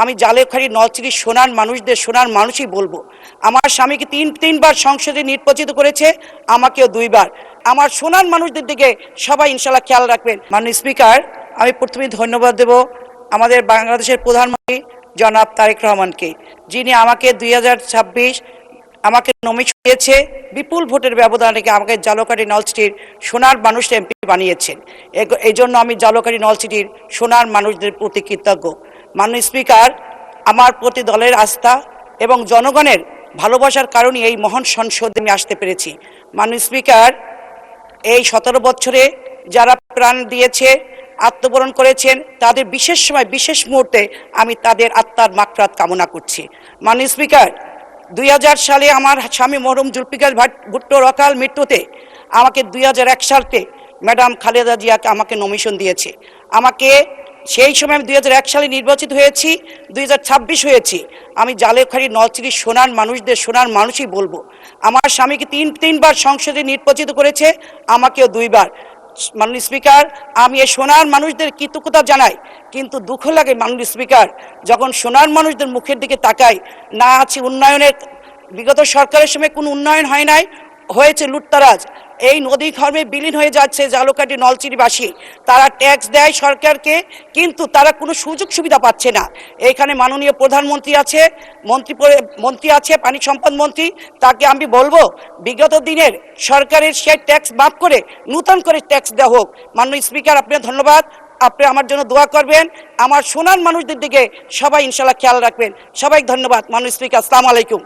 আমি জালেখাড়ি নলছিটি সোনার মানুষই বলবো। আমার স্বামীকে তিনবার সংসদে নির্বাচিত করেছে, আমাকেও 2বার। আমার সোনার মানুষদের দিকে সবাই ইনশাল্লাহ খেয়াল রাখবেন। মাননীয় স্পিকার, আমি প্রথমে ধন্যবাদ দেব আমাদের বাংলাদেশের প্রধানমন্ত্রী জনাব তারেক রহমানকে, যিনি আমাকে 2026 আমাকে নমিনেশন দিয়েছে, বিপুল ভোটের ব্যবধান রেখে আমাকে জালকাঠি নলছিটির সোনার মানুষ এমপি বানিয়েছেন। এই জন্য আমি জালকাঠি নলছিটির সোনার মানুষদের প্রতি কৃতজ্ঞ। মাননীয় স্পিকার, আমার প্রতি দলের আস্থা এবং জনগণের ভালোবাসার কারণে এই মহান সংসদে আমি আসতে পেরেছি। মাননীয় স্পিকার, এই 17 বছরে যারা প্রাণ দিয়েছে, আত্মবরণ করেছেন, তাদের বিশেষ সময় বিশেষ মুহূর্তে আমি তাদের আত্মার মাগফিরাত কামনা করছি। মাননীয় স্পিকার, 2000 সালে আমার স্বামী মরহুম জুলফিকার ভুট্টোর অকাল মৃত্যুতে আমাকে 2001 সালে ম্যাডাম খালেদা জিয়াকে আমাকে নমিনেশন দিয়েছে। আমাকে সেই সময় আমি 2001 সালে নির্বাচিত হয়েছি, 2026 হয়েছি। আমি জালেখাড়ি নলছিটির সোনার মানুষই বলবো। আমার স্বামীকে তিনবার সংসদে নির্বাচিত করেছে, আমাকেও 2বার। মাননীয় স্পিকার, আমি এই সোনার মানুষদের কৃতজ্ঞতা জানাই, কিন্তু দুঃখ লাগে মাননীয় স্পিকার, যখন সোনার মানুষদের মুখের দিকে তাকাই, না আছে উন্নয়নের। বিগত সরকারের সময় কোনো উন্নয়ন হয় নাই, হয়েছে লুটতারাজ। এই নদী খর্মে বিলীন হয়ে যাচ্ছে জালকাঠি নলছিটিবাসী। তারা ট্যাক্স দেয় সরকারকে, কিন্তু তারা কোনো সুযোগ সুবিধা পাচ্ছে না। এইখানে মাননীয় প্রধানমন্ত্রী আছে, মন্ত্রী আছে, পানি সম্পদ মন্ত্রী, তাকে আমি বলবো বিগত দিনের সরকারের সেই ট্যাক্স মাফ করে নূতন করে ট্যাক্স দেওয়া হোক। মাননীয় স্পিকার, আপনার ধন্যবাদ। আপনি আমার জন্য দোয়া করবেন, আমার সোনার মানুষদের দিকে সবাই ইনশাল্লাহ খেয়াল রাখবেন। সবাই ধন্যবাদ। মাননীয় স্পিকার, আসসালামু আলাইকুম।